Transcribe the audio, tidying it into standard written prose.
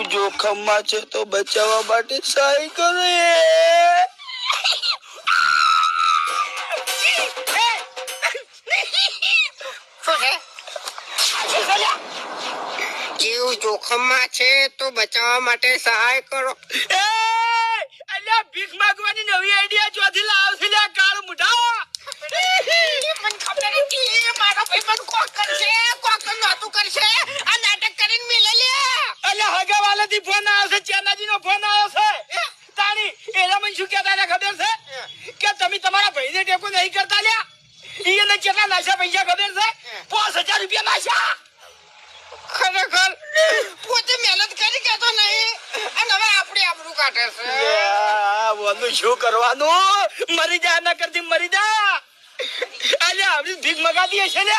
જીવ જોખમમાં છે તો બચાવવા માટે સહાય કરો. જીવ જોખમમાં છે તો બચાવવા માટે સહાય કરો. અલ્યા ભીખ માંગવાની નવી આઈડિયા ચોથી લાવશે લ્યા કાળ મુઢા. મને ખબર નથી મારો ભાઈ પણ કોક કરશે કોક નહોતું કરશે આ નાટક કરીને મિલે લે. અલ્યા હગાવાલાથી ફોન આવ્યો છે, ચેનાજીનો ફોન આવ્યો છે. તાણી એના મને શું કહેતા હતા ખબર છે કે તમે તમારા ભાઈને ટેકો નહીં કરતા લ્યા. એને કેટલા નાશા પૈસા ખબર છે? 5000 રૂપિયા નાશા. ખરેખર પોતે મહેનત કરી કેતો નહીં અને હવે આપણે આબરૂ કાઢે છે. બોલું શું કરવાનું? મરી જા ના કરતી મરી જા. અલ્યા આપણી ભીખ મગાતી હશે ને.